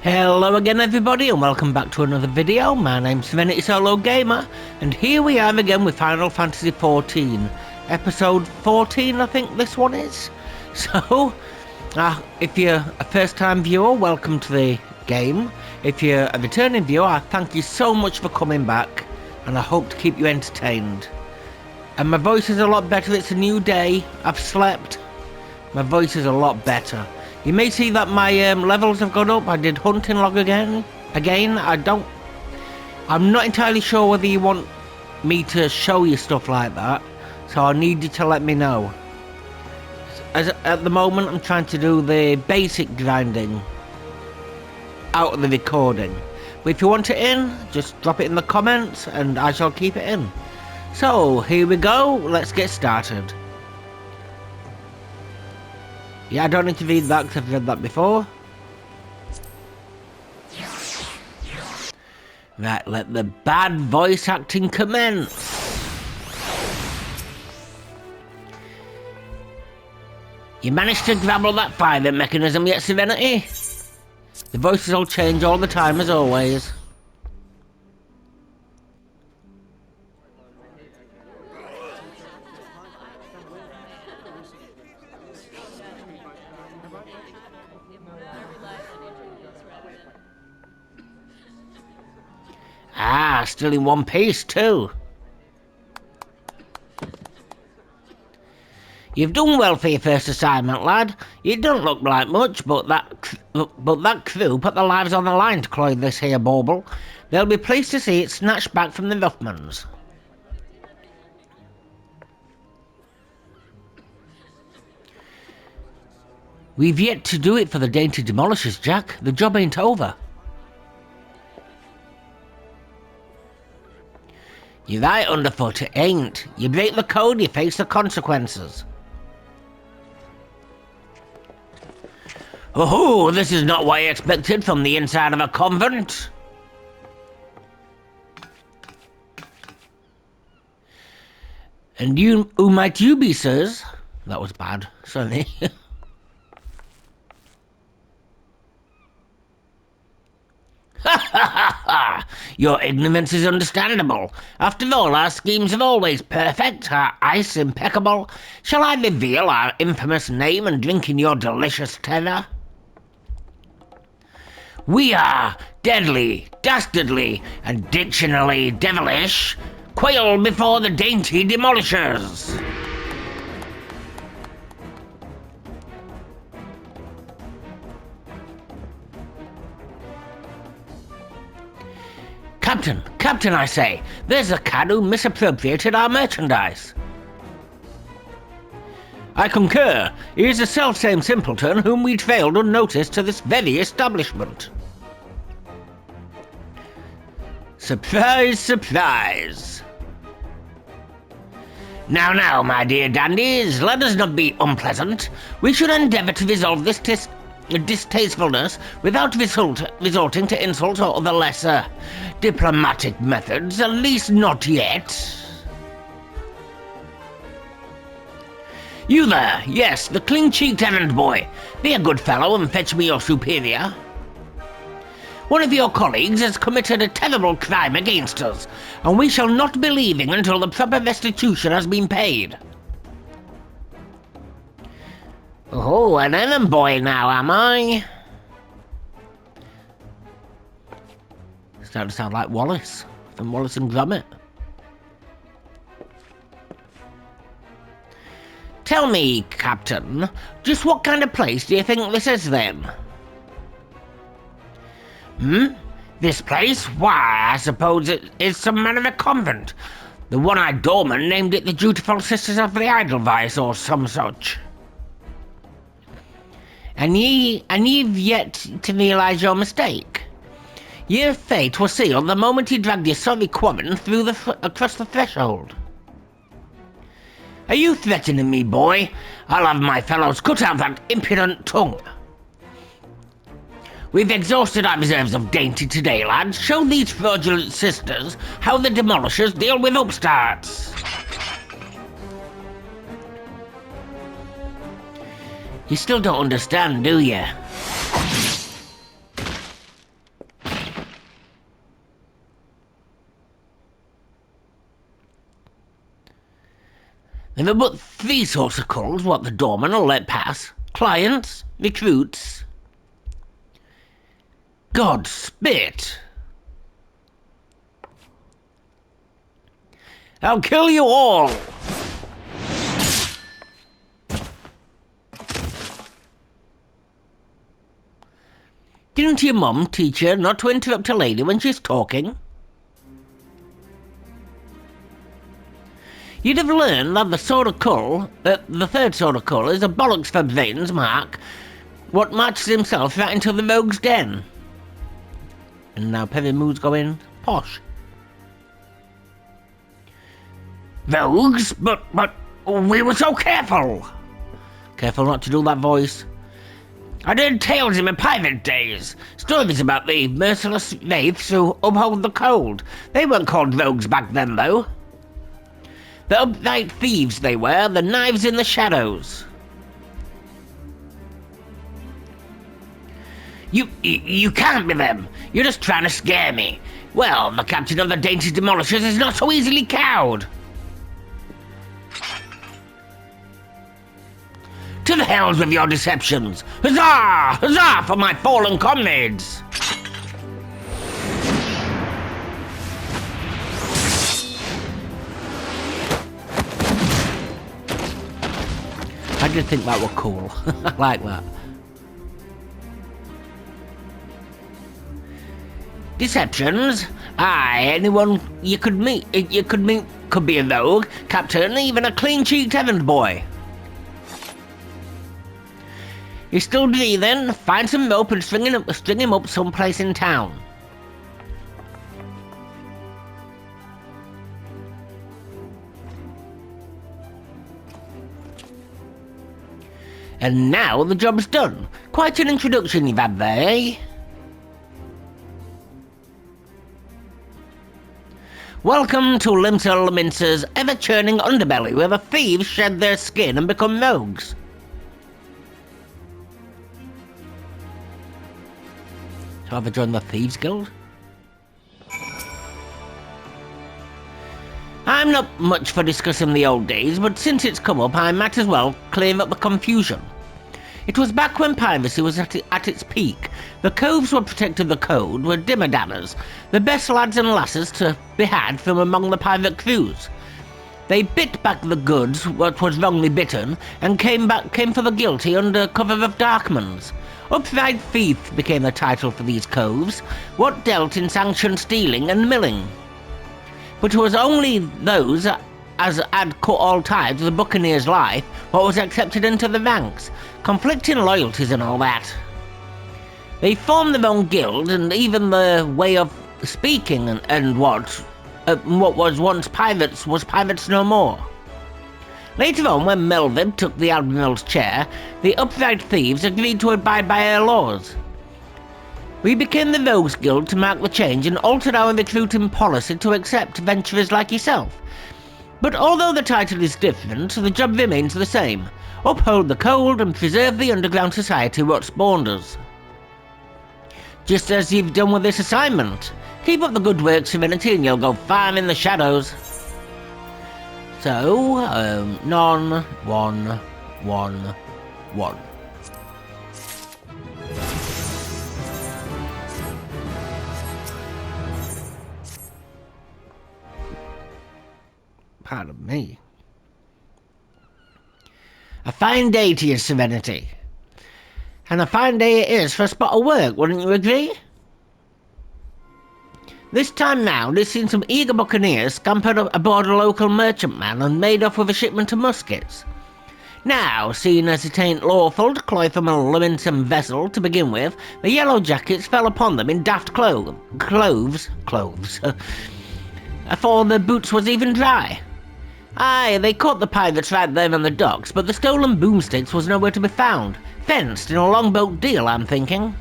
Hello again everybody and welcome back to another video. My name's SerenitySoloGamer and here we are again with Final Fantasy XIV. Episode 14 I think this one is. So, if you're a first time viewer, welcome to the game. If you're a returning viewer, I thank you so much for coming back and I hope to keep you entertained. And my voice is a lot better, it's a new day, I've slept. My voice is a lot better. You may see that my levels have gone up. I did hunting log again. I'm not entirely sure whether you want me to show you stuff like that. So I need you to let me know. At the moment I'm trying to do the basic grinding out of the recording. But if you want it in, just drop it in the comments and I shall keep it in. So here we go, let's get started. Yeah, I don't need to read that because I've read that before. Right, let the bad voice acting commence. You managed to grapple that firing mechanism yet, Serenity? The voices all change all the time as always. Ah, still in one piece too. You've done well for your first assignment, lad. You don't look like much, but that crew put their lives on the line to cloy this here bauble. They'll be pleased to see it snatched back from the Roughmans. We've yet to do it for the dainty demolishers, Jack. The job ain't over. You're right, Underfoot, it ain't. You break the code, you face the consequences. Oh, this is not what I expected from the inside of a convent. And who might you be, sirs? That was bad, sorry. Your ignorance is understandable. After all, our schemes are always perfect, our ice impeccable. Shall I reveal our infamous name and drink in your delicious terror? We are deadly, dastardly, and dictionally devilish. Quail before the dainty demolishers. Captain, I say, there's a cad who misappropriated our merchandise. I concur. He is the self-same simpleton whom we trailed unnoticed to this very establishment. Surprise, surprise. Now, my dear dandies, let us not be unpleasant. We should endeavour to resolve this distastefulness without resorting to insult or other lesser diplomatic methods, at least not yet. You there, yes, the clean-cheeked errand boy. Be a good fellow and fetch me your superior. One of your colleagues has committed a terrible crime against us, and we shall not be leaving until the proper restitution has been paid. Oh, an errand boy now, am I? Starting to sound like Wallace, from Wallace and Gromit. Tell me, Captain, just what kind of place do you think this is then? This place? Why, I suppose it is some manner of a convent. The one-eyed doorman named it the Dutiful Sisters of the Edelweiss or some such. And you've yet to realise your mistake. Your fate was sealed the moment you dragged your sorry quarren through across the threshold. Are you threatening me, boy? I'll have my fellows cut out that impudent tongue. We've exhausted our reserves of dainty today, lads. Show these fraudulent sisters how the demolishers deal with upstarts. You still don't understand, do you? But these sorts of calls, what the doorman will let pass. Clients, recruits. God spit! I'll kill you all! Didn't your mum teach you not to interrupt a lady when she's talking? You'd have learned that the third sword of cull is a bollocks for brains, Mark. What marches himself right into the rogue's den. And now Perry Moo's going posh. Rogues? But we were so careful! Careful not to do that voice. I heard tales in my pirate days. Stories about the merciless wraiths who uphold the cold. They weren't called rogues back then, though. The upright thieves they were, the knives in the shadows. You can't be them. You're just trying to scare me. Well, the captain of the dainty demolishers is not so easily cowed. To the hells with your deceptions! Huzzah! Huzzah for my fallen comrades! I did think that was cool. I like that. Deceptions? Aye, anyone you could meet could be a rogue, captain, even a clean-cheeked errand boy. He's still breathing. Find some rope and string him up someplace in town. And now the job's done. Quite an introduction you've had there, eh? Welcome to Limsa Lominsa's ever-churning underbelly, where the thieves shed their skin and become rogues. So have I joined the Thieves Guild? I'm not much for discussing the old days, but since it's come up, I might as well clear up the confusion. It was back when piracy was at its peak. The coves who protected the code were dimmer-dammers, the best lads and lasses to be had from among the pirate crews. They bit back the goods, what was wrongly bitten, and came for the guilty under cover of darkmans. Upright thief became the title for these coves, what dealt in sanctioned stealing and milling. But it was only those as had cut all ties of the buccaneer's life what was accepted into the ranks, conflicting loyalties and all that. They formed their own guild, and even the way of speaking and what was once pirates was pirates no more. Later on, when Melvin took the admiral's chair, the upright thieves agreed to abide by our laws. We became the Rogues Guild to mark the change and altered our recruiting policy to accept venturers like yourself. But although the title is different, the job remains the same. Uphold the code and preserve the underground society what spawned us. Just as you've done with this assignment. Keep up the good work, Serenity, and you'll go far in the shadows. So, none, one, one. Pardon me. A fine day to you, Serenity. And a fine day it is for a spot of work, wouldn't you agree? This time round, it's seen some eager buccaneers scampered aboard a local merchantman and made off with a shipment of muskets. Now, seeing as it ain't lawful to cloy from a Lominsan vessel to begin with, the yellow jackets fell upon them in daft clothes, afore the boots was even dry. Aye, they caught the pirates right there on the docks, but the stolen boomsticks was nowhere to be found. Fenced in a longboat deal, I'm thinking.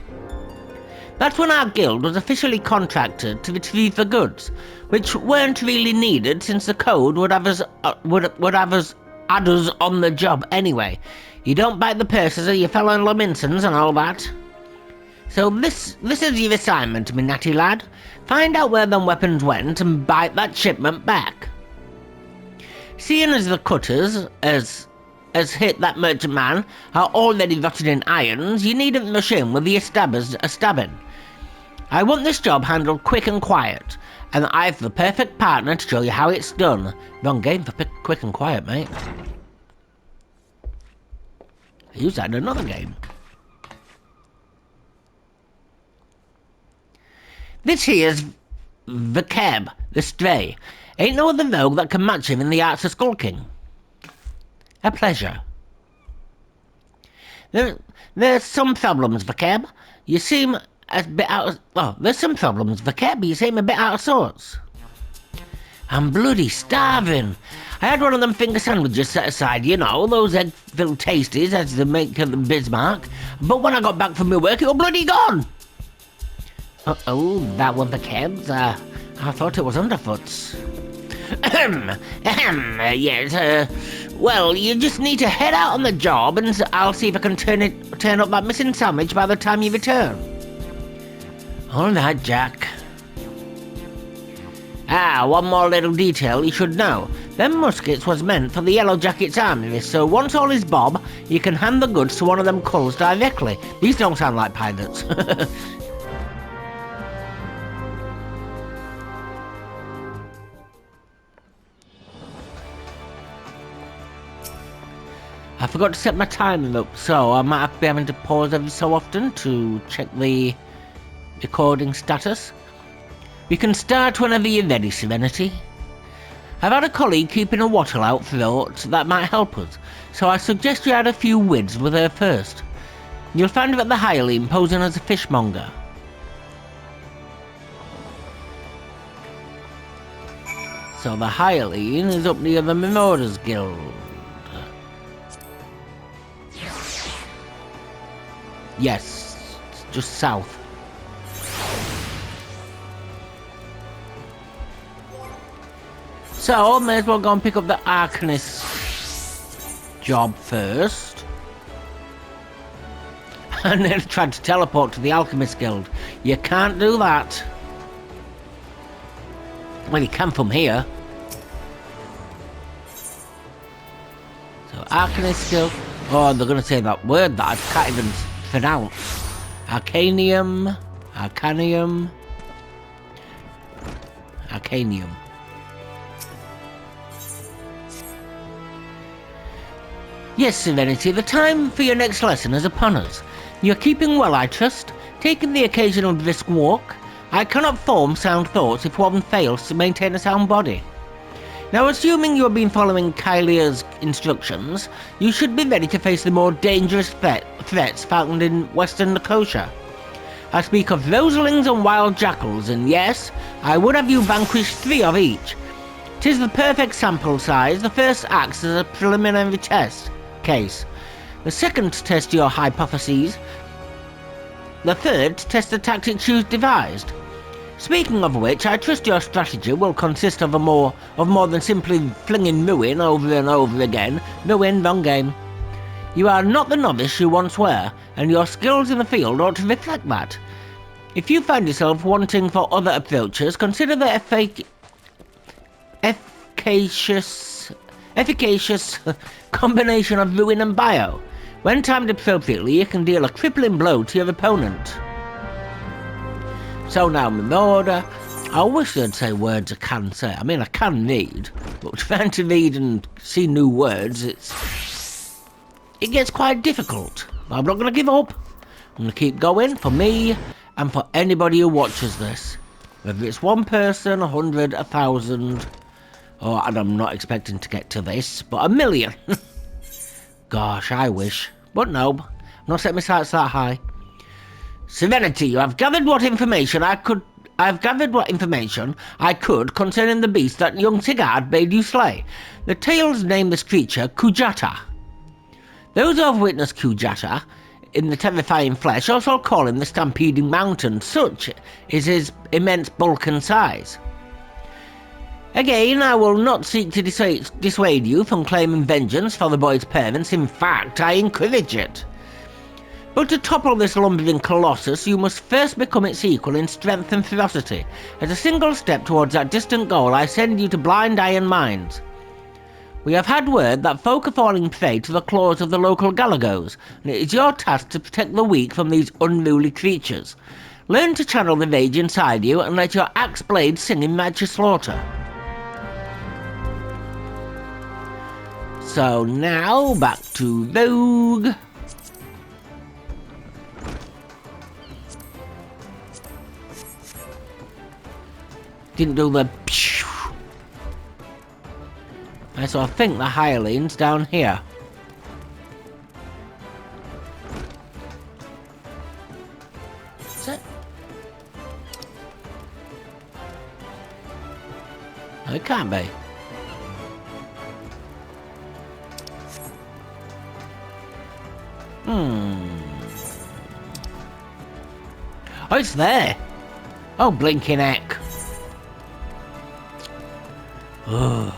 That's when our guild was officially contracted to retrieve the goods, which weren't really needed since the code would have us had us on the job anyway. You don't bite the purses of your fellow Lominsans and all that. So this is your assignment, me natty lad. Find out where them weapons went and bite that shipment back. Seeing as the cutters, as hit that merchant man, are already rotted in irons, you needn't rush in with the stabbers stabbing. I want this job handled quick and quiet, and I've the perfect partner to show you how it's done. Wrong game for quick and quiet, mate. I used that in another game. This here's the Cab, the Stray. Ain't no other rogue that can match him in the arts of skulking. A pleasure. There's some problems, Vacab. You seem a bit out of... Oh, there's some problems, Vacab. You seem a bit out of sorts. I'm bloody starving. I had one of them finger sandwiches set aside, you know, those egg-filled tasties as they make of the Bismarck. But when I got back from my work, it was bloody gone. Oh, that was Vacab's. I thought it was Underfoot's. Yes, well, you just need to head out on the job and I'll see if I can turn up that missing sandwich by the time you return. All right, Jack. One more little detail you should know. Them muskets was meant for the Yellow Jackets army, so once all is bob, you can hand the goods to one of them culls directly. These don't sound like pirates. I forgot to set my timer up, so I might have to be having to pause every so often to check the recording status. We can start whenever you're ready, Serenity. I've had a colleague keeping a wattle out throat that might help us, so I suggest you add a few wids with her first. You'll find her at the Hireline posing as a fishmonger. So the Hireline is up near the Marauders Guild. Yes, just south. So, may as well go and pick up the Arcanist job first. And then tried to teleport to the Alchemist Guild. You can't do that. Well, you can from here. So, Arcanist Guild. Oh, they're going to say that word that I can't even pronounce. Arcanium. Yes, Serenity, the time for your next lesson is upon us. You're keeping well, I trust, taking the occasional brisk walk. I cannot form sound thoughts if one fails to maintain a sound body. Now, assuming you have been following Kylia's instructions, you should be ready to face the more dangerous threats found in Western Nicosia. I speak of roselings and wild jackals, and yes, I would have you vanquish 3 of each. 'Tis the perfect sample size. The first acts as a preliminary test case. The second to test your hypotheses. The third to test the tactics you've devised. Speaking of which, I trust your strategy will consist of more than simply flinging ruin over and over again. Ruin, wrong game. You are not the novice you once were, and your skills in the field ought to reflect that. If you find yourself wanting for other approaches, consider the efficacious combination of ruin and bio. When timed appropriately, you can deal a crippling blow to your opponent. So now, Marauder, I wish they'd say words I can say. I mean, I can read, but trying to read and see new words, it gets quite difficult. But I'm not going to give up. I'm going to keep going for me and for anybody who watches this. Whether it's one person, 100, 1,000, and I'm not expecting to get to this, but 1 million. Gosh, I wish. But no, I'm not setting my sights that high. Serenity, I've gathered what information I could concerning the beast that young Sigurd bade you slay. The tales name this creature Kujata. Those who have witnessed Kujata in the terrifying flesh also call him the Stampeding Mountain. Such is his immense bulk and size. Again, I will not seek to dissuade you from claiming vengeance for the boy's parents. In fact, I encourage it. But to topple this lumbering colossus, you must first become its equal in strength and ferocity. As a single step towards that distant goal, I send you to blind iron mines. We have had word that folk are falling prey to the claws of the local galagos, and it is your task to protect the weak from these unruly creatures. Learn to channel the rage inside you and let your axe blade sing in righteous slaughter. So now, back to Rogue. Didn't do the pshh. So I think the hireling's down here. Is it? No, it can't be. Oh, it's there. Oh, blinking heck. Oh.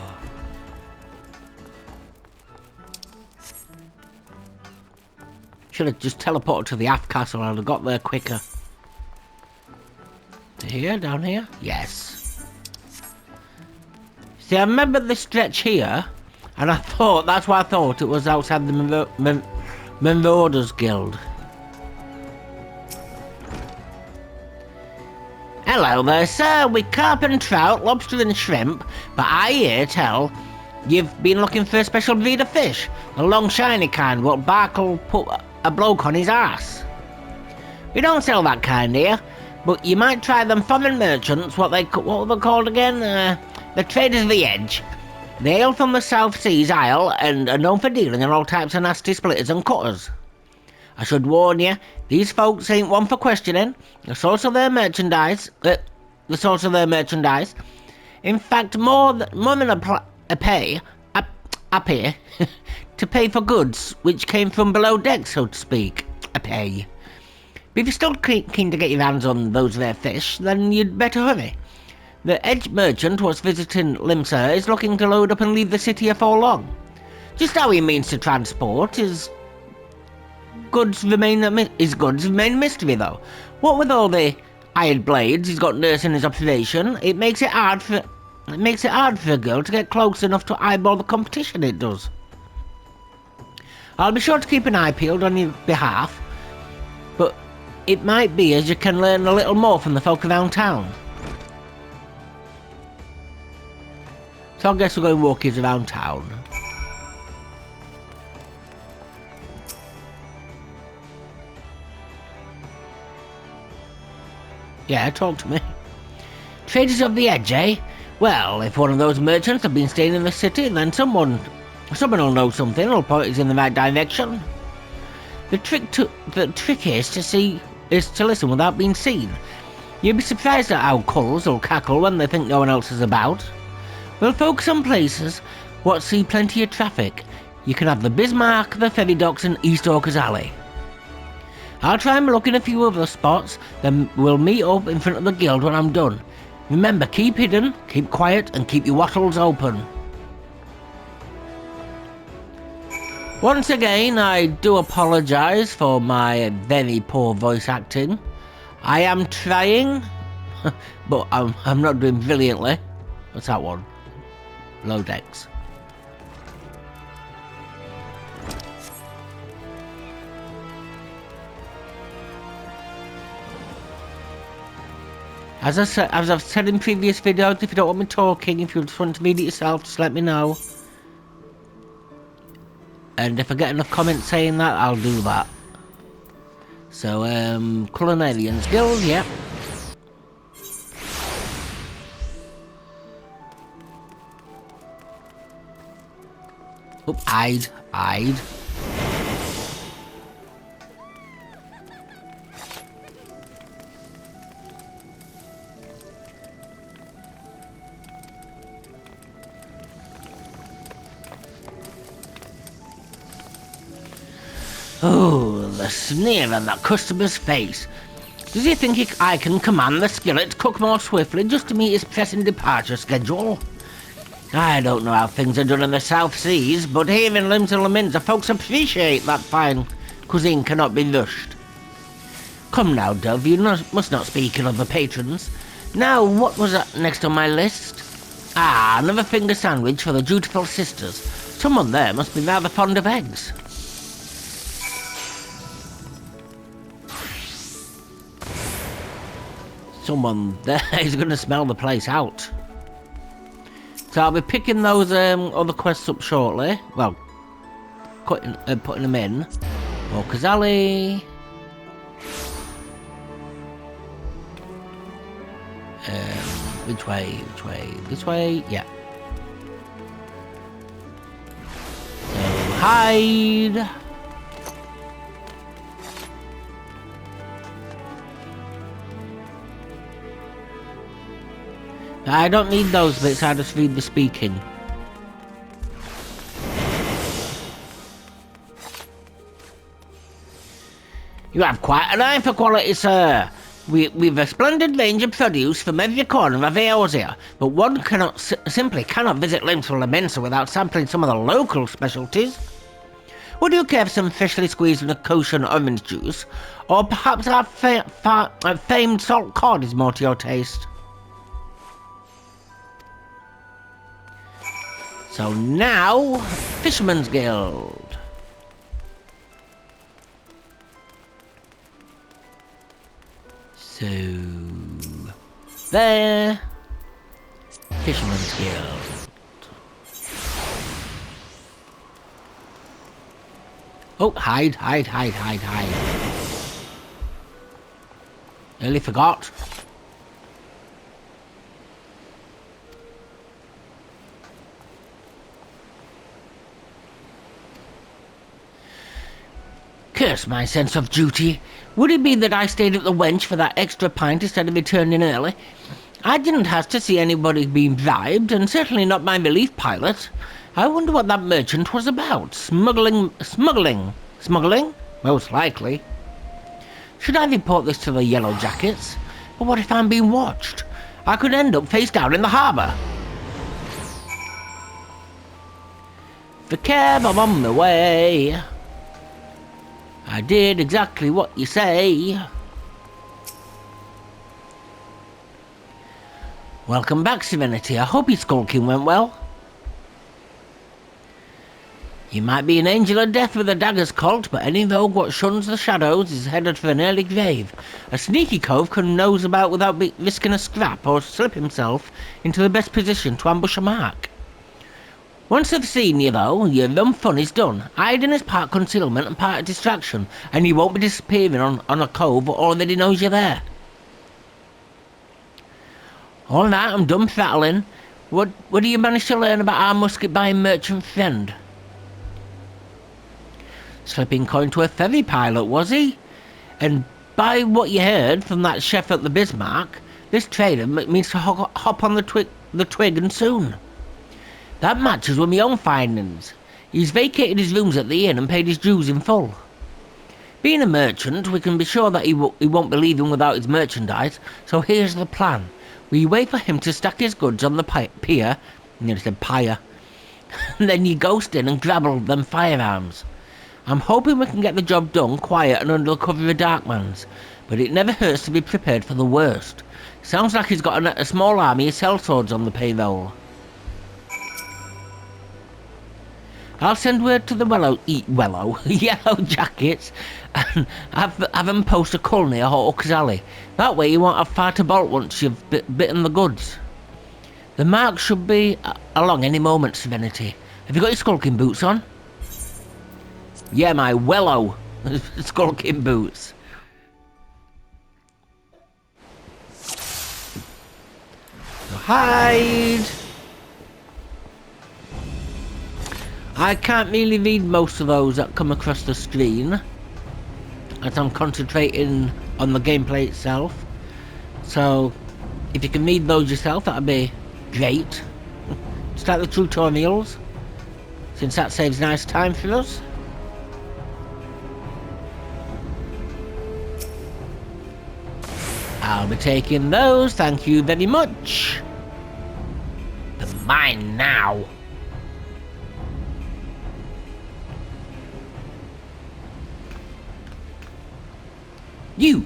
Should have just teleported to the aft castle. I'd have got there quicker. Here, down here? Yes. See, I remember this stretch here, and I thought, that's why I thought it was outside the Marauders Guild. Hello there, sir. We carp and trout, lobster and shrimp, but I hear tell you've been looking for a special breed of fish, the long shiny kind what Bark'll put a bloke on his ass. We don't sell that kind here, but you might try them foreign merchants, what were they called again? The Traders of the Edge. They hail from the South Seas Isle and are known for dealing in all types of nasty splitters and cutters. I should warn you, these folks ain't one for questioning. The source of their merchandise. In fact, more than a pay to pay for goods which came from below deck, so to speak. A pay. But if you're still keen to get your hands on those there fish, then you'd better hurry. The Edge merchant was visiting Limsa is looking to load up and leave the city afore long. Just how he means to transport his goods remain a mystery, though. What with all the iron blades he's got nursing his operation, it makes it hard for a girl to get close enough to eyeball the competition. It does. I'll be sure to keep an eye peeled on your behalf, but it might be as you can learn a little more from the folk around town. So I guess we're going walkies around town. Yeah, talk to me. Traders of the Edge, eh? Well, if one of those merchants have been staying in the city, then someone will know something, will point us in the right direction. The trick is to listen without being seen. You'll be surprised at how culls will cackle when they think no one else is about. We'll focus on places what see plenty of traffic. You can have the Bismarck, the ferry docks and East Orcas Alley. I'll try and look in a few other spots, then we'll meet up in front of the guild when I'm done. Remember, keep hidden, keep quiet and keep your wattles open. Once again, I do apologise for my very poor voice acting. I am trying, but I'm not doing brilliantly. What's that one? Low decks. As I've said in previous videos, if you don't want me talking, if you just want to read it yourself, just let me know. And if I get enough comments saying that, I'll do that. So, Culinarians Guild, yeah. Oop, hide. Oh, the sneer on that customer's face. Does he think I can command the skillet to cook more swiftly just to meet his pressing departure schedule? I don't know how things are done in the South Seas, but here in Limsa Lominsa, folks appreciate that fine cuisine cannot be rushed. Come now, Dove, you must not speak ill of the patrons. Now, what was that next on my list? Ah, another finger sandwich for the dutiful sisters. Someone there must be rather fond of eggs. Someone there is going to smell the place out. So I'll be picking those other quests up shortly. Well, putting them in. More Kazali. Which way? Which way? This way? Yeah. So hide. I don't need those bits, I just read the speaking. You have quite an eye for quality, sir. We've a splendid range of produce from every corner of Eosia, but one simply cannot visit Limsa Lominsa without sampling some of the local specialties. Would you care for some freshly squeezed Nicotian orange juice? Or perhaps our famed salt cod is more to your taste? So now, Fisherman's Guild. So, there, Fisherman's Guild. Oh, hide. Nearly forgot. Curse my sense of duty. Would it be that I stayed at the wench for that extra pint instead of returning early? I didn't have to see anybody being bribed, and certainly not my relief pilot. I wonder what that merchant was about. Smuggling? Most likely. Should I report this to the Yellow Jackets? But what if I'm being watched? I could end up face down in the harbour. The cab, I'm on the way. I did exactly what you say. Welcome back, Serenity. I hope your skulking went well. You might be an angel of death with a dagger's cult, but any rogue what shuns the shadows is headed for an early grave. A sneaky cove can nose about without risking a scrap or slip himself into the best position to ambush a mark. Once they've seen you, though, your rum fun is done. Hiding is part concealment and part distraction, and you won't be disappearing on a cove that already knows you're there. All right, I'm done prattling. What do you manage to learn about our musket-buying merchant friend? Slipping coin to a ferry pilot, was he? And by what you heard from that chef at the Bismarck, this trader means to hop on the twig and soon. That matches with my own findings. He's vacated his rooms at the inn and paid his dues in full. Being a merchant, we can be sure that he won't be leaving without his merchandise, so here's the plan. We wait for him to stack his goods on the pier, nearly said pyre, and then you ghost in and grab all them firearms. I'm hoping we can get the job done quiet and under the cover of Darkman's, but it never hurts to be prepared for the worst. Sounds like he's got a small army of sellswords on the payroll. I'll send word to the Yellow Jackets and have them post a cull near Hawk's Alley. That way you won't have far to bolt once you've bitten the goods. The mark should be along any moment, Serenity. Have you got your skulking boots on? Yeah, my skulking boots. So hide. I can't really read most of those that come across the screen as I'm concentrating on the gameplay itself. So if you can read those yourself, that'd be great. Start the tutorials, since that saves nice time for us. I'll be taking those, thank you very much. They're mine now. You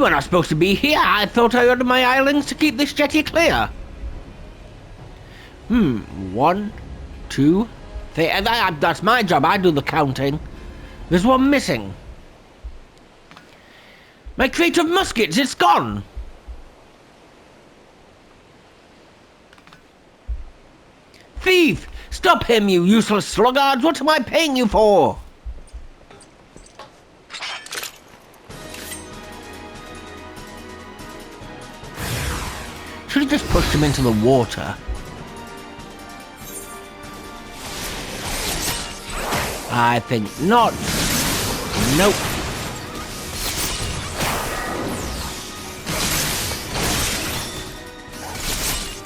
are not supposed to be here. I thought I ordered my islands to keep this jetty clear. 1, 2, That's my job, I do the counting. There's one missing. My crate of muskets, it's gone! Thief! Stop him, you useless sluggards! What am I paying you for? Should have just pushed him into the water. I think not. Nope.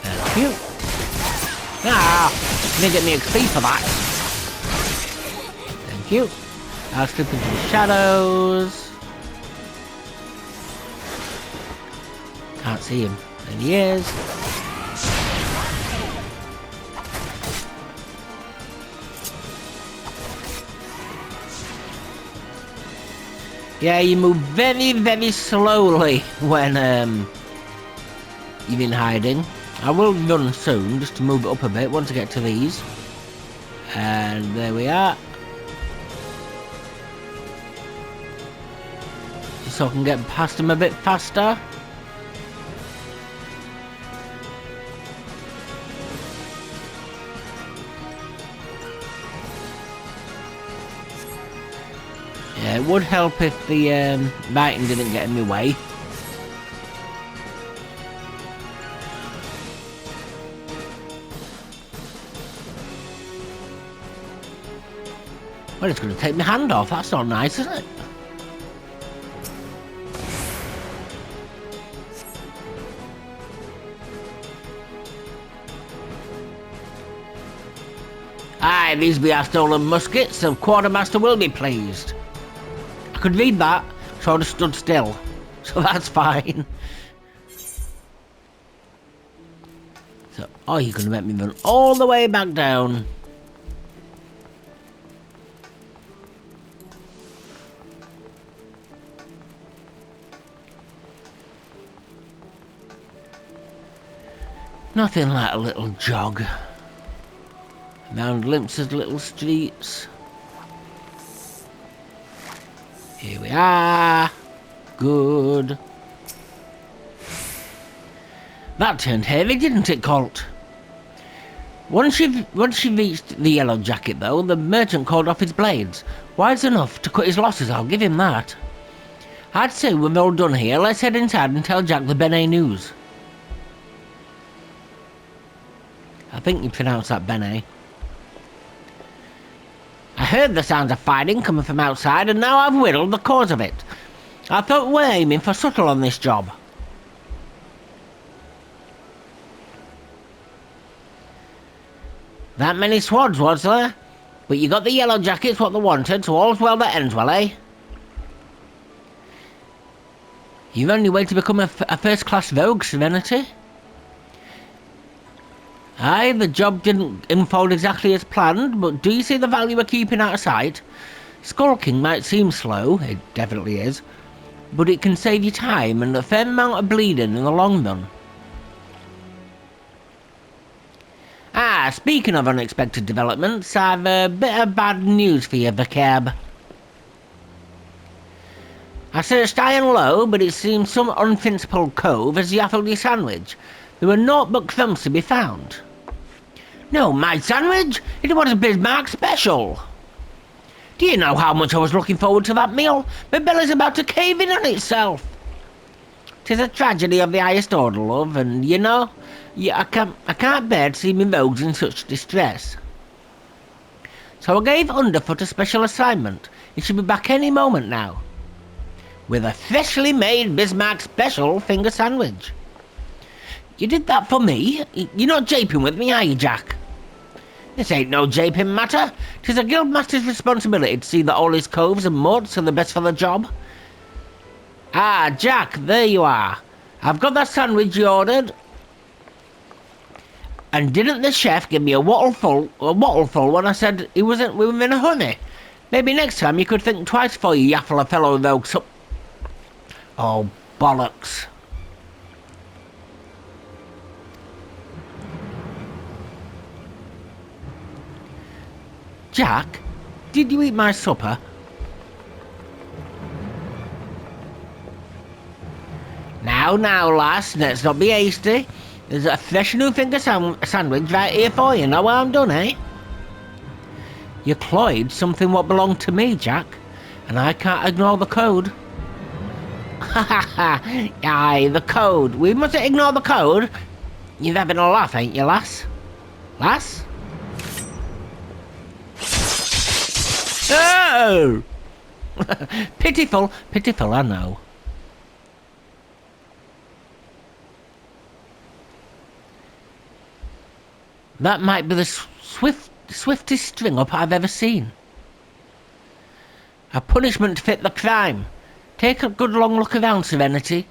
Thank you. Ah, didn't get me XP for that. Thank you. I'll slip into the shadows. Can't see him. There he is. Yeah, you move very, very slowly when you're in hiding. I will run soon, just to move it up a bit once I get to these. And there we are. Just so I can get past them a bit faster. Yeah, it would help if the biting didn't get in my way. Well, it's going to take my hand off. That's not nice, is it? Aye, these be our stolen muskets. The quartermaster will be pleased. I could read that, so I just stood still. So that's fine. So, oh, you're going to make me run all the way back down. Nothing like a little jog around Limsa's little streets. Here we are. Good. That turned heavy, didn't it, Colt? Once she reached the yellow jacket, though, the merchant called off his blades. Wise enough to cut his losses, I'll give him that. I'd say we're all done here. Let's head inside and tell Jack the Benet news. I think you pronounce that Benet. I heard the sounds of fighting coming from outside, and now I've whittled the cause of it. I thought we were aiming for subtle on this job. That many swads, was there? But you got the yellow jackets what they wanted, so all's well that ends well, eh? You're on your way to become a first-class rogue, Serenity? Aye, the job didn't unfold exactly as planned, but do you see the value of keeping out of sight? Skulking might seem slow, it definitely is, but it can save you time and a fair amount of bleeding in the long run. Ah, speaking of unexpected developments, I've a bit of bad news for you, Vicab. I searched high and low, but it seems some unprincipled cove has yaffled your sandwich. There were naught but crumbs to be found. No, my sandwich? It was a Bismarck special. Do you know how much I was looking forward to that meal? My belly's about to cave in on itself. 'Tis a tragedy of the highest order, love, and you know, I can't bear to see me rogues in such distress. So I gave Underfoot a special assignment. He should be back any moment now. With a freshly made Bismarck special finger sandwich. You did that for me? You're not japing with me, are you, Jack? This ain't no japing matter. 'Tis a guildmaster's responsibility to see that all his coves and moats are the best for the job. Ah, Jack, there you are. I've got that sandwich you ordered. And didn't the chef give me a wattle full when I said we were in a hurry? Maybe next time you could think twice before you yaffle a fellow rogue up. Oh, bollocks. Jack, did you eat my supper? Now, lass, let's not be hasty. There's a fresh new finger sandwich right here for you. Now I'm done, eh? You cloyed something what belonged to me, Jack, and I can't ignore the code. Ha ha ha! Aye, the code. We mustn't ignore the code. You're having a laugh, ain't you, lass? Lass? Oh! Pitiful, I know. That might be the swiftest string-up I've ever seen. A punishment to fit the crime. Take a good long look around, Serenity.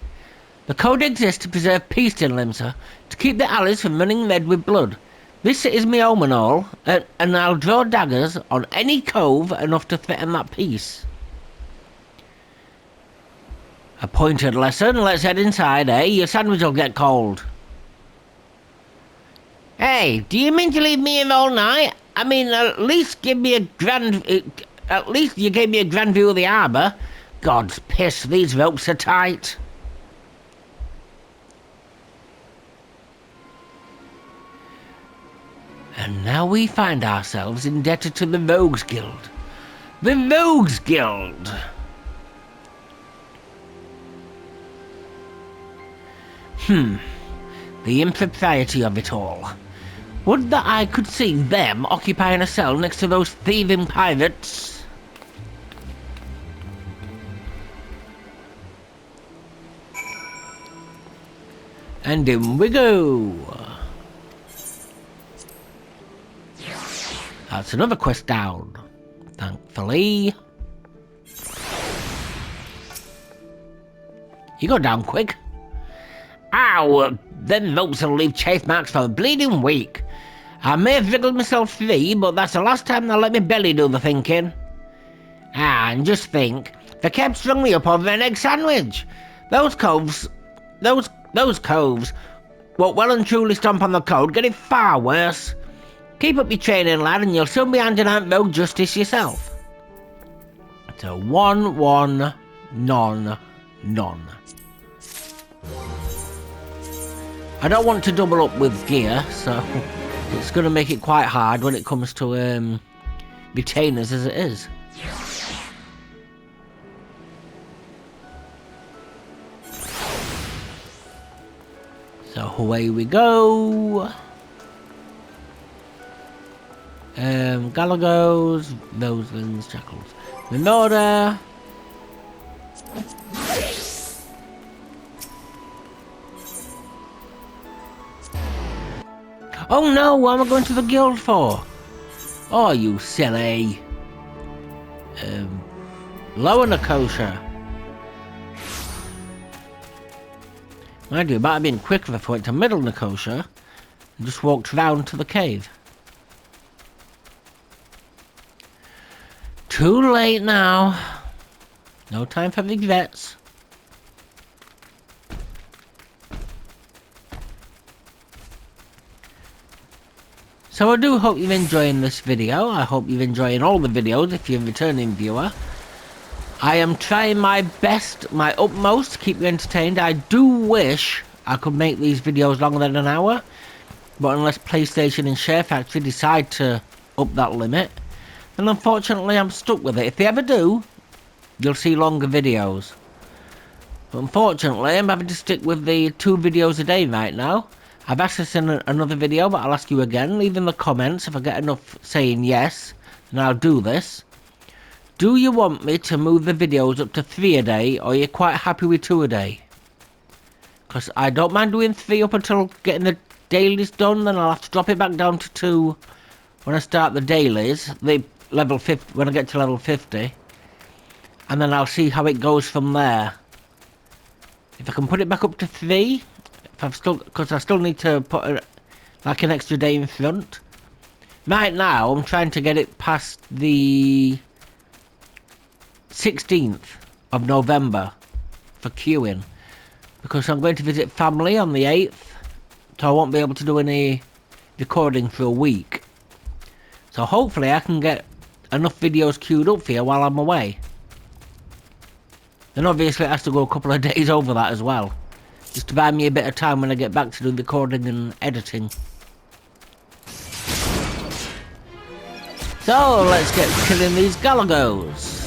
The code exists to preserve peace in Limsa, to keep the alleys from running red with blood. This is me home and all, and I'll draw daggers on any cove enough to threaten that peace. A pointed lesson. Let's head inside, eh? Your sandwich will get cold. Hey, do you mean to leave me in all night? I mean, at least you gave me a grand view of the harbour. God's piss, these ropes are tight. And now we find ourselves indebted to the Rogues Guild. The Rogues Guild! The impropriety of it all. Would that I could see them occupying a cell next to those thieving pirates. And in we go. That's another quest down, thankfully. You go down quick. Ow! Them ropes will leave chafe marks for a bleeding week. I may have wriggled myself free, but that's the last time they'll let me belly do the thinking. And just think, the cab strung me up over an egg sandwich. Those coves, what well and truly stomp on the code, get it far worse. Keep up your training, lad, and you'll soon be handing out rogue justice yourself. So 1, 1, none, none. I don't want to double up with gear, so it's going to make it quite hard when it comes to retainers as it is. So away we go. Galagos, Roselands, Jackals. Minora. Oh no, what am I going to the guild for? Oh, you silly. Lower Nicosia. Mind you, it might have been quicker if I went to Middle Nicosia and just walked round to the cave. Too late now. No time for regrets. So I do hope you're enjoying this video. I hope you're enjoying all the videos if you're a returning viewer. I am trying my best, my utmost to keep you entertained. I do wish I could make these videos longer than an hour, but unless PlayStation and ShareFactory decide to up that limit, then unfortunately I'm stuck with it. If they ever do, you'll see longer videos. But unfortunately, I'm having to stick with the 2 videos a day right now. I've asked this in another video, but I'll ask you again. Leave in the comments if I get enough saying yes, then I'll do this. Do you want me to move the videos up to 3 a day, or are you quite happy with 2 a day? Because I don't mind doing 3 up until getting the dailies done, then I'll have to drop it back down to 2 when I start the dailies, level 50, when I get to level 50. And then I'll see how it goes from there. If I can put it back up to 3, because I still need to put like an extra day in front. Right now, I'm trying to get it past the 16th of November for queuing, because I'm going to visit family on the 8th, so I won't be able to do any recording for a week. So hopefully I can get enough videos queued up for you while I'm away. And obviously it has to go a couple of days over that as well. Just to buy me a bit of time when I get back to do recording and editing. So, let's get killing these galagos.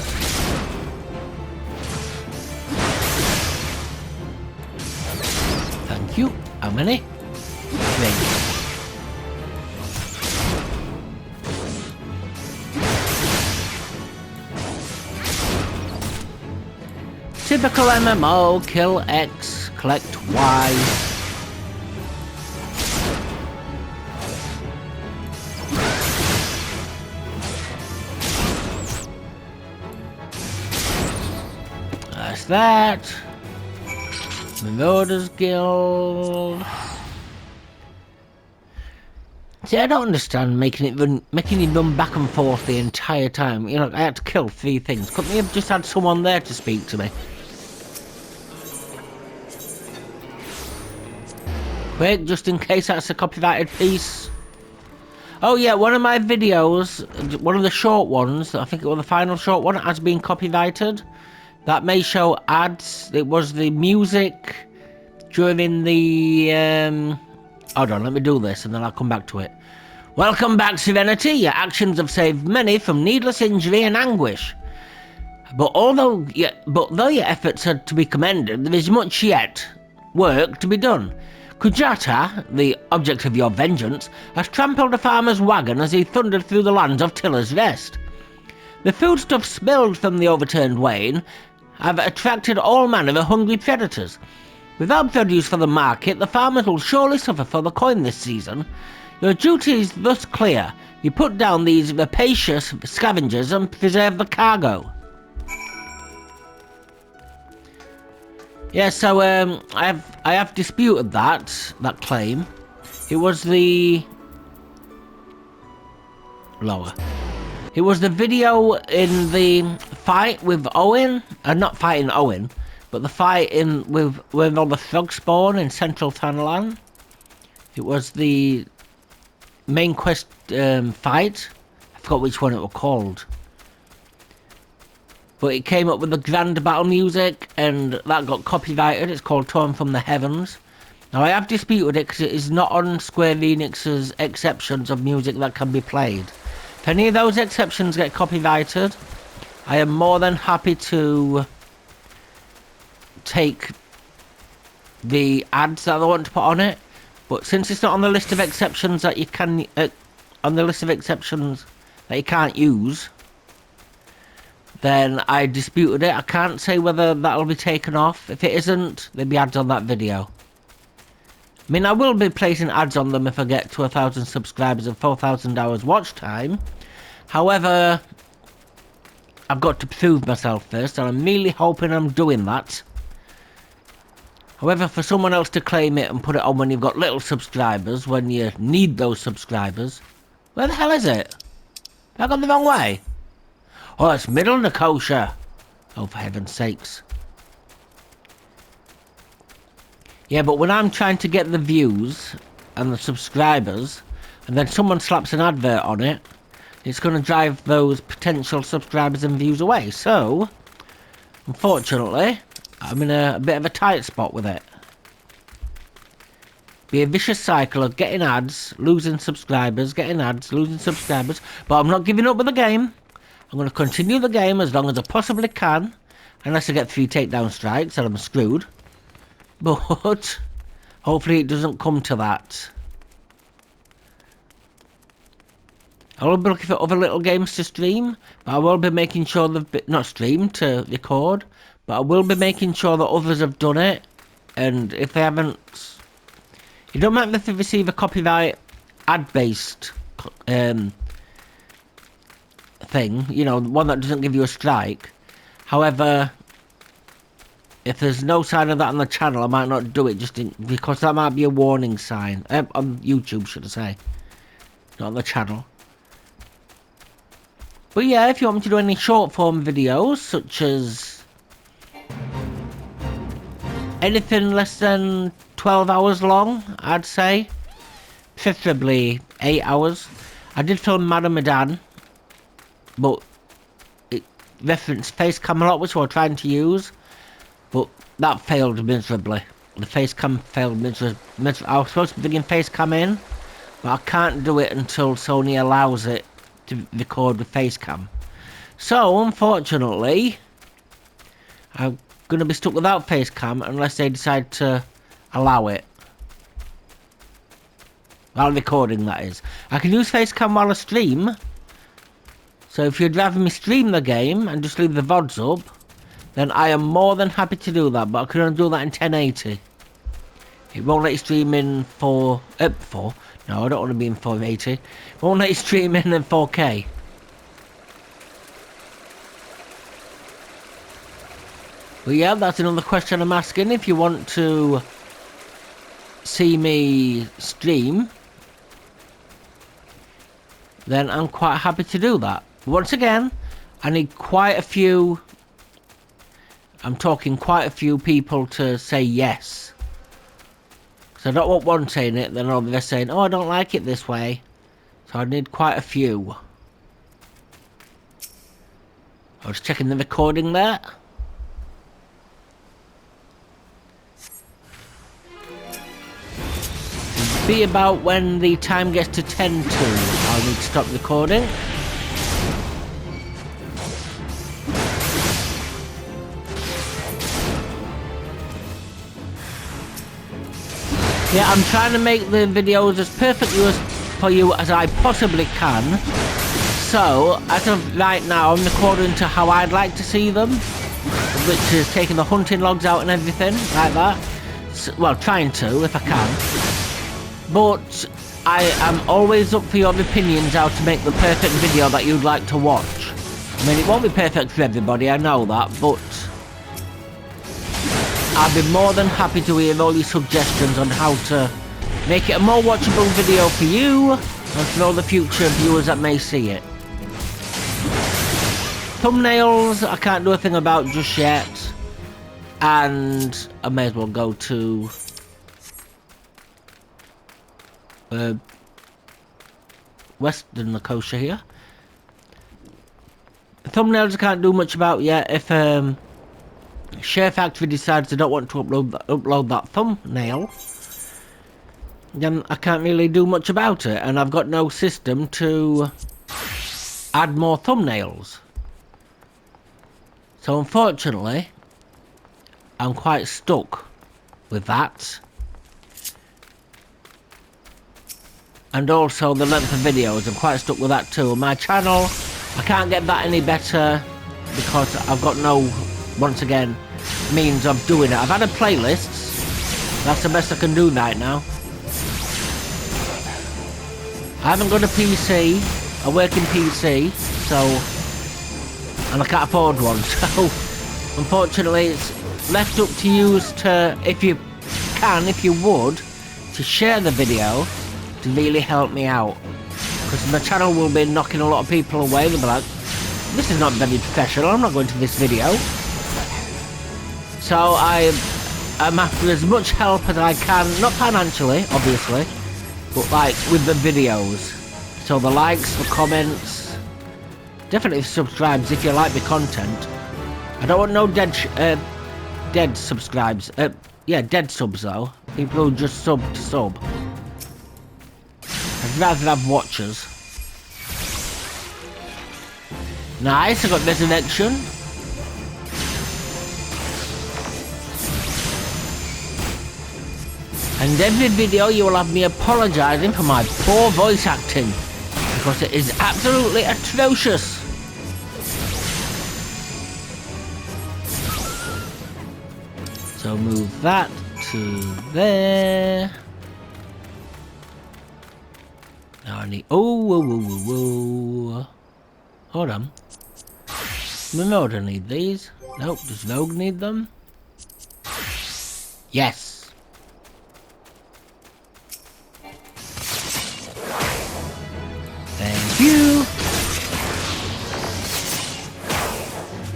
Thank you. How many? 3. Typical MMO, kill X, collect Y. That's that. Marauders Guild. See, I don't understand making it run back and forth the entire time. You know, I had to kill 3 things. Couldn't we have just had someone there to speak to me? Quick, just in case that's a copyrighted piece. Oh yeah, one of my videos, one of the short ones, I think it was the final short one, has been copyrighted. That may show ads. It was the music during the... Hold on, let me do this and then I'll come back to it. Welcome back, Serenity. Your actions have saved many from needless injury and anguish. But though your efforts are to be commended, there is much yet work to be done. Kujata, the object of your vengeance, has trampled a farmer's wagon as he thundered through the lands of Tiller's Rest. The foodstuffs spilled from the overturned wain have attracted all manner of hungry predators. Without produce for the market, the farmers will surely suffer for the coin this season. Your duty is thus clear. You put down these rapacious scavengers and preserve the cargo. Yeah, so I have disputed that claim. It was the lower. It was the video in the fight with Owen, not fighting Owen, but the fight with all the frog spawn in Central Thanalan. It was the main quest fight. I forgot which one it was called. But it came up with the grand battle music, and that got copyrighted. It's called Torn from the Heavens. Now, I have disputed it because it is not on Square Enix's exceptions of music that can be played. If any of those exceptions get copyrighted, I am more than happy to take the ads that I want to put on it. But since it's not on the list of exceptions that you can, on the list of exceptions that you can't use, then I disputed it. I can't say whether that'll be taken off. If it isn't, there'll be ads on that video. I mean, I will be placing ads on them if I get to 1,000 subscribers and 4,000 hours watch time. However, I've got to prove myself first, and I'm really hoping I'm doing that. However, for someone else to claim it and put it on when you've got little subscribers, when you need those subscribers, where the hell is it? Have I gone the wrong way? Oh, it's Middle Nicosia. Oh, for heaven's sakes. Yeah, but when I'm trying to get the views and the subscribers, and then someone slaps an advert on it, it's going to drive those potential subscribers and views away. So, unfortunately, I'm in a bit of a tight spot with it. Be a vicious cycle of getting ads, losing subscribers, getting ads, losing subscribers. But I'm not giving up with the game. I'm going to continue the game as long as I possibly can. Unless I get 3 takedown strikes and I'm screwed. But hopefully it doesn't come to that. I will be looking for other little games to stream. But I will be making sure they've not stream, to record. But I will be making sure that others have done it. And if they haven't... It don't matter if they receive a copyright ad-based thing, you know, one that doesn't give you a strike. However, if there's no sign of that on the channel, I might not do it because that might be a warning sign. On YouTube, should I say. Not on the channel. But yeah, if you want me to do any short form videos, such as anything less than 12 hours long, I'd say. Preferably 8 hours. I did film Madame Medan. but it referenced Facecam a lot, which we're trying to use, but that failed miserably. The Facecam failed miserably. I was supposed to be bringing Facecam in, but I can't do it until Sony allows it to record with Facecam. So, unfortunately, I'm going to be stuck without Facecam unless they decide to allow it. While recording, that is. I can use Facecam while I stream. So if you'd rather me stream the game and just leave the VODs up, then I am more than happy to do that, but I can only do that in 1080. It won't let you stream in 4... No, I don't want to be in 480. It won't let you stream in 4K. But yeah, that's another question I'm asking. If you want to see me stream, then I'm quite happy to do that. Once again, I need quite a few... I'm talking quite a few people to say yes. So I don't want one saying it, then all the rest saying, oh, I don't like it this way. So I need quite a few. I was checking the recording there. Be about when the time gets to 10 to, I'll need to stop recording. Yeah, I'm trying to make the videos as perfectly for you as I possibly can. So, as of right now, I'm recording to how I'd like to see them, which is taking the hunting logs out and everything, like that. So, well, trying to, if I can. But I am always up for your opinions how to make the perfect video that you'd like to watch. I mean, it won't be perfect for everybody, I know that, but I'd be more than happy to hear all your suggestions on how to make it a more watchable video for you and for all the future viewers that may see it. Thumbnails, I can't do a thing about just yet, and I may as well go to Western Lacosia here. Thumbnails I can't do much about yet. If ShareFactory decides they don't want to upload that thumbnail, then I can't really do much about it, and I've got no system to add more thumbnails. So unfortunately, I'm quite stuck with that. And also the length of videos, I'm quite stuck with that too. My channel, I can't get that any better because I've got no, once again, means of doing it. I've added playlists, that's the best I can do right now. I haven't got a PC, a working PC, so, and I can't afford one, so unfortunately it's left up to you to, if you can, if you would, to share the video to really help me out, because my channel will be knocking a lot of people away. They'll be like, this is not very professional, I'm not going to this video. So I'm after as much help as I can, not financially obviously, but like with the videos. So the likes, the comments, definitely subscribes if you like the content. I don't want no dead subscribes, yeah, dead subs though, people who just sub to sub. I'd rather have watchers. Nice, I got resurrection. And every video you will have me apologising for my poor voice acting, because it is absolutely atrocious. So move that to there. Now I need... Oh, whoa, whoa, whoa, whoa. Hold on. Remote, I need these. Nope, does Rogue need them? Yes. Thank you.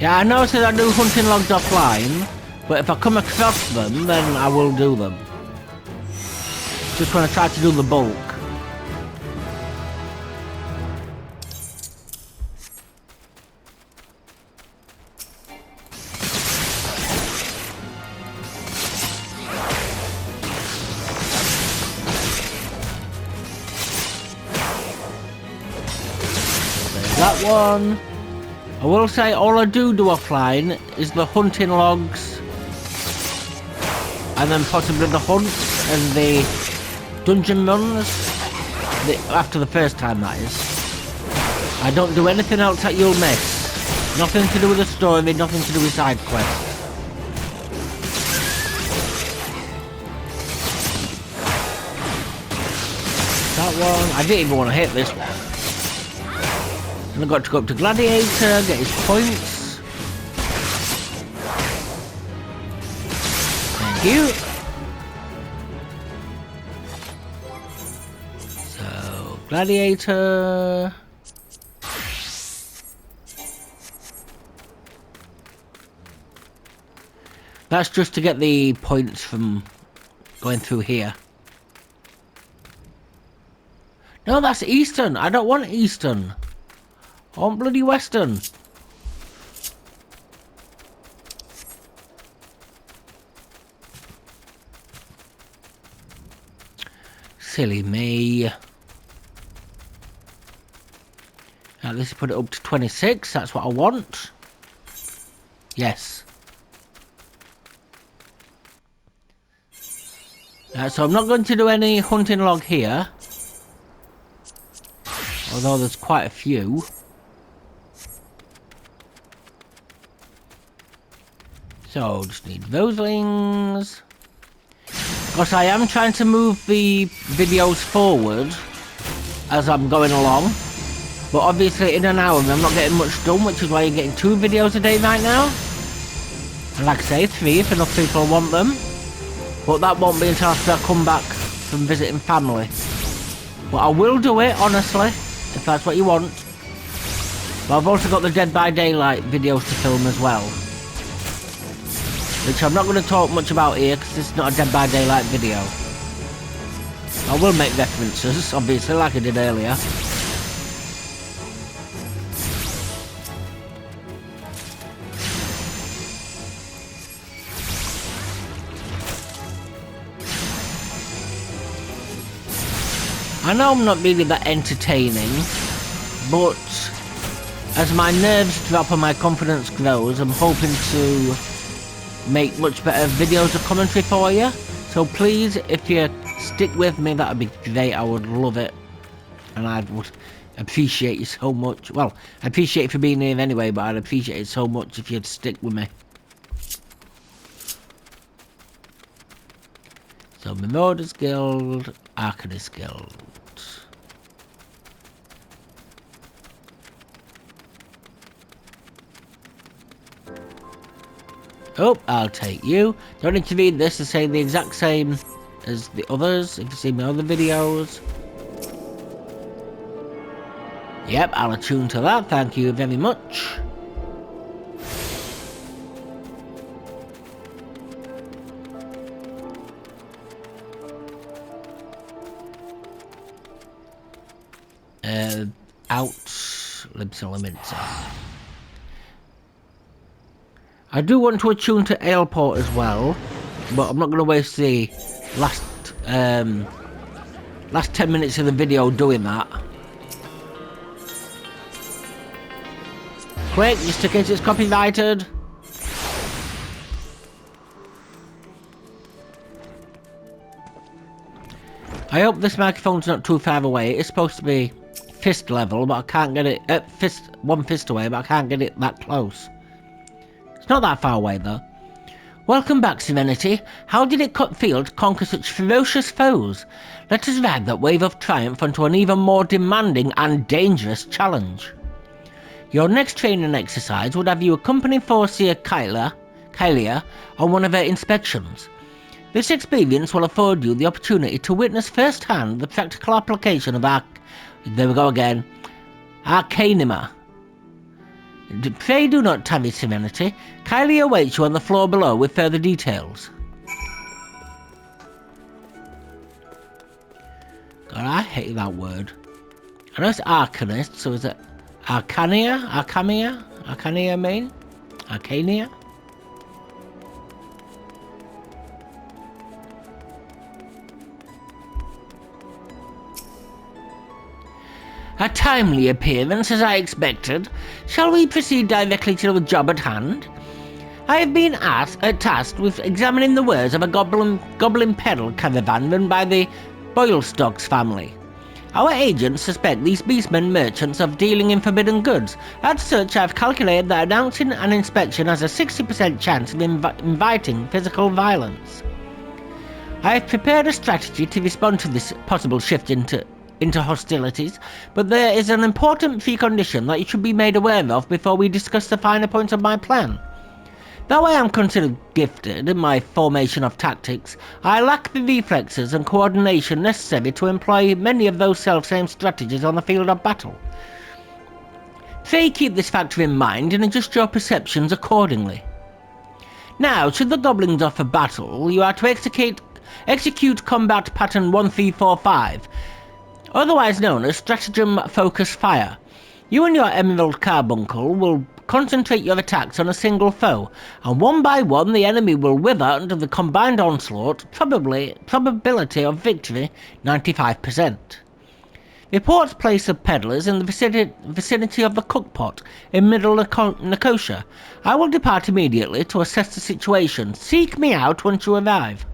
Yeah, I know it says I do hunting logs offline, but if I come across them, then I will do them. Just when I try to do the bulk. That one. I will say all I do offline is the hunting logs. And then possibly the hunts and the dungeon runs. After the first time, that is. I don't do anything else that you'll miss. Nothing to do with the story, nothing to do with side quests. That one, I didn't even want to hit this one. And I got to go up to Gladiator, get his points. Thank you. So, Gladiator. That's just to get the points from going through here. No, that's Eastern. I don't want Eastern. I want bloody Western. Silly me. Now let's put it up to 26. That's what I want. Yes. So I'm not going to do any hunting log here. Although there's quite a few. So just need those things. Because I am trying to move the videos forward as I'm going along. But obviously in an hour I'm not getting much done, which is why you're getting 2 videos a day right now. And like I say, 3 if enough people want them. But that won't be until after I come back from visiting family. But I will do it, honestly, if that's what you want. But I've also got the Dead by Daylight videos to film as well. Which I'm not going to talk much about here, because it's not a Dead by Daylight video. I will make references, obviously, like I did earlier. I know I'm not really that entertaining, but as my nerves drop and my confidence grows, I'm hoping to make much better videos of commentary for you. So please, if you stick with me, that would be great. I would love it. And I would appreciate you so much. Well, I appreciate you for being here anyway, but I'd appreciate it so much if you'd stick with me. So, Marauders Guild, Arcanist Guild. Oh, I'll take you. Don't need to read this to say the exact same as the others, if you've seen my other videos. Yep, I'll attune to that, thank you very much. Out Limsa Lominsa. I do want to attune to Airport as well, but I'm not going to waste the last 10 minutes of the video doing that. Quick, just in case it's copyrighted. I hope this microphone's not too far away. It's supposed to be fist level, but I can't get it one fist away, but I can't get it that close. It's not that far away though. Welcome back, Serenity. How did it feel to conquer such ferocious foes? Let us ride that wave of triumph onto an even more demanding and dangerous challenge. Your next training exercise would have you accompany Forcia Kylia on one of her inspections. This experience will afford you the opportunity to witness firsthand the practical application of Arcanima. Pray do not tarry, Serenity. Kylie awaits you on the floor below with further details. God, I hate that word. I know it's Arcanist, so is it Arcania? Arcania? Arcania mean? Arcania? A timely appearance, as I expected. Shall we proceed directly to the job at hand? I have been tasked with examining the wares of a goblin pedal caravan run by the Boylestocks family. Our agents suspect these beastmen merchants of dealing in forbidden goods. As such, I have calculated that announcing an inspection has a 60% chance of inviting physical violence. I have prepared a strategy to respond to this possible shift into hostilities, but there is an important precondition that you should be made aware of before we discuss the finer points of my plan. Though I am considered gifted in my formation of tactics, I lack the reflexes and coordination necessary to employ many of those self-same strategies on the field of battle. Pray keep this factor in mind and adjust your perceptions accordingly. Now, should the goblins offer battle, you are to execute combat pattern 1345, otherwise known as stratagem focus fire. You and your emerald carbuncle will concentrate your attacks on a single foe, and one by one the enemy will wither under the combined onslaught. Probability of victory 95%. Report place of peddlers in the vicinity of the cookpot in Middle Nicosia. I will depart immediately to assess the situation. Seek me out once you arrive.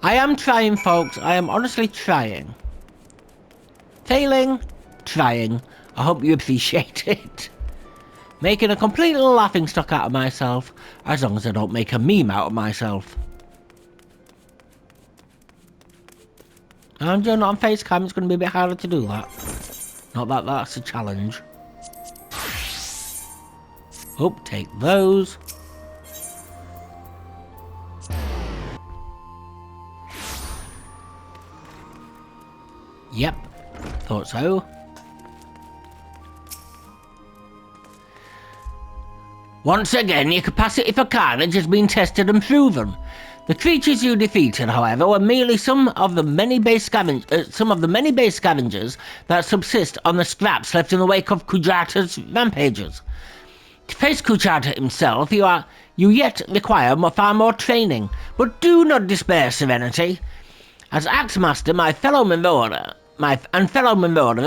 I am trying, folks. I am honestly trying. Failing, trying. I hope you appreciate it. Making a complete laughingstock out of myself, as long as I don't make a meme out of myself. I'm doing it on facecam, it's going to be a bit harder to do that. Not that that's a challenge. Oh, take those. Yep, thought so. Once again, your capacity for carnage has been tested and proven. The creatures you defeated, however, were merely some of the many base scavengers that subsist on the scraps left in the wake of Kujata's rampages. To face Kujata himself, you yet require far more training, but do not despair, Serenity. As Axemaster, my fellow marauder,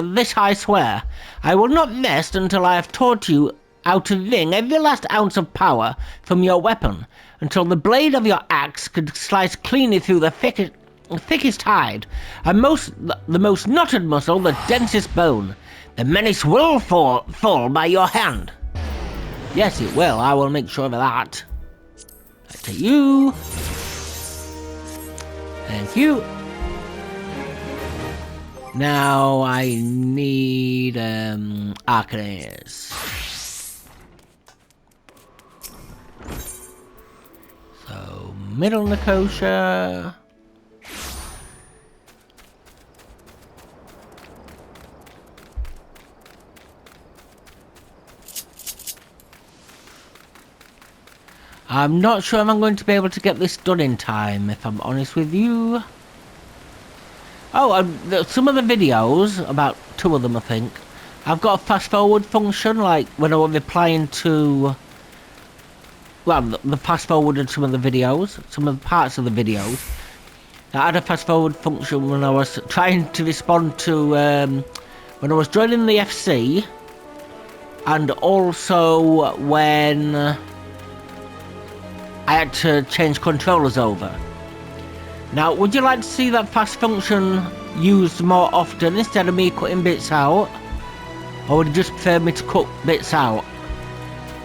this I swear, I will not rest until I have taught you how to wring every last ounce of power from your weapon, until the blade of your axe could slice cleanly through the thickest hide, and the most knotted muscle, the densest bone. The menace will fall by your hand. Yes, it will. I will make sure of that. Back to you. Thank you. Now I need Arcanes. So Middle Nicosia. I'm not sure if I'm going to be able to get this done in time, if I'm honest with you. Oh, some of the videos, about 2 of them I think, I've got a fast forward function, like when I was replying to, well, the fast forwarded some of the videos, some of the parts of the videos. I had a fast forward function when I was trying to respond to, when I was joining the FC, and also when I had to change controllers over. Now, would you like to see that fast function used more often instead of me cutting bits out? Or would you just prefer me to cut bits out?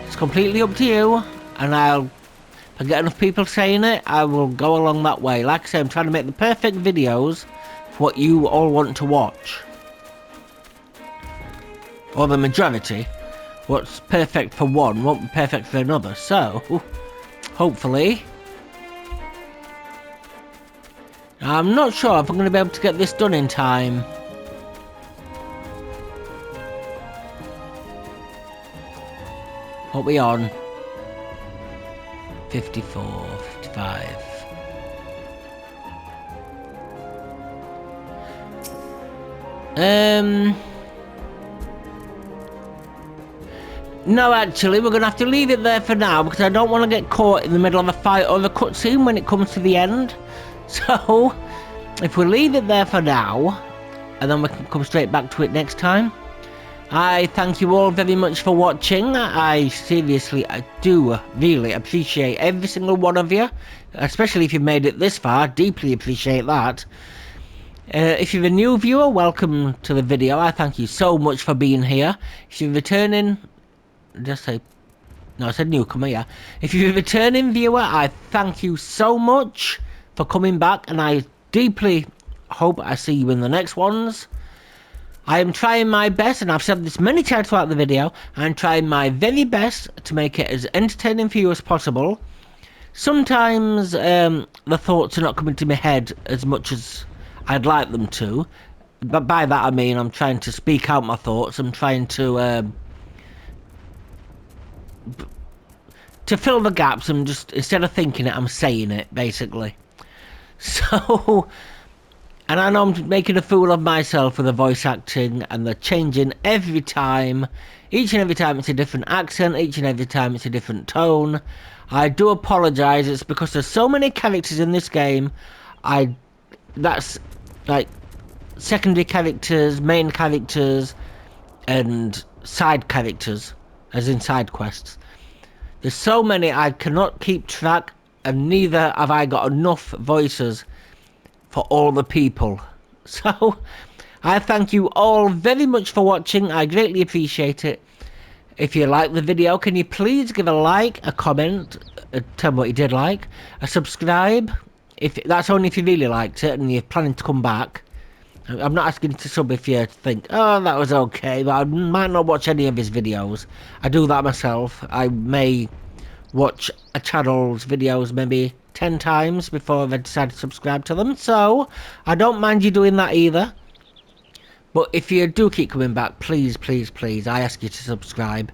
It's completely up to you, and if I get enough people saying it, I will go along that way. Like I say, I'm trying to make the perfect videos for what you all want to watch. Or the majority. What's perfect for one won't be perfect for another, so hopefully. I'm not sure if I'm going to be able to get this done in time. What are we on? 54, 55. No, actually, we're going to have to leave it there for now because I don't want to get caught in the middle of a fight or the cutscene when it comes to the end. So, if we leave it there for now, and then we can come straight back to it next time. I thank you all very much for watching. I do really appreciate every single one of you, especially if you've made it this far. Deeply appreciate that. If you're a new viewer, welcome to the video. I thank you so much for being here. If you're returning, I said newcomer, yeah. If you're a returning viewer, I thank you so much for coming back, and I deeply hope I see you in the next ones. I am trying my best, and I've said this many times throughout the video, I'm trying my very best to make it as entertaining for you as possible. Sometimes the thoughts are not coming to my head as much as I'd like them to, but by that I mean I'm trying to speak out my thoughts. I'm trying to fill the gaps. I'm just, instead of thinking it, I'm saying it, basically. So, and I know I'm making a fool of myself with the voice acting, and the changing every time. Each and every time it's a different accent, each and every time it's a different tone. I do apologise, it's because there's so many characters in this game. That's like secondary characters, main characters, and side characters, as in side quests. There's so many I cannot keep track, and neither have I got enough voices for all the people. So I thank you all very much for watching. I greatly appreciate it. If you like the video, can you please give a like, a comment, tell me what you did like, a subscribe, if that's only if you really liked it and you're planning to come back. I'm not asking you to sub if you think, oh, that was okay, but I might not watch any of his videos. I do that myself. I may watch a channel's videos maybe 10 times before I decide to subscribe to them, so I don't mind you doing that either. But if you do keep coming back, please, please, please, I ask you to subscribe.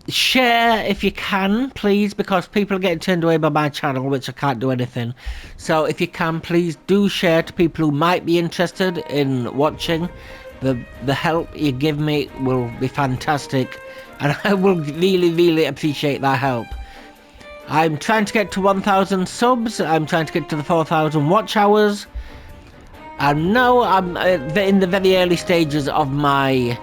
Share if you can, please, because people are getting turned away by my channel, which I can't do anything. So if you can, please do share to people who might be interested in watching. The help you give me will be fantastic, and I will really, really appreciate that help. I'm trying to get to 1,000 subs. I'm trying to get to the 4,000 watch hours. And now I'm in the very early stages of my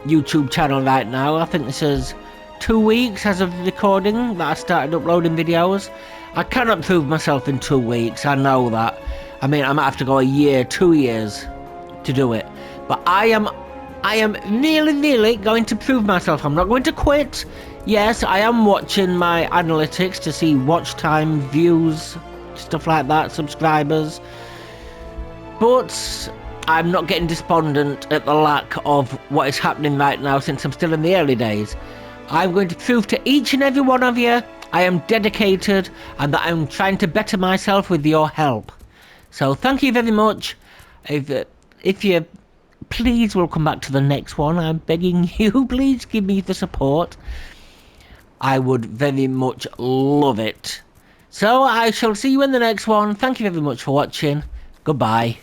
YouTube channel right now. I think this is 2 weeks as of recording that I started uploading videos. I cannot prove myself in 2 weeks, I know that. I mean, I might have to go a year, 2 years to do it. But I am really, really going to prove myself. I'm not going to quit. Yes, I am watching my analytics to see watch time, views, stuff like that, subscribers. But I'm not getting despondent at the lack of what is happening right now, since I'm still in the early days. I'm going to prove to each and every one of you I am dedicated and that I'm trying to better myself with your help. So thank you very much. If you please will come back to the next one, I'm begging you, please give me the support. I would very much love it. So I shall see you in the next one. Thank you very much for watching. Goodbye.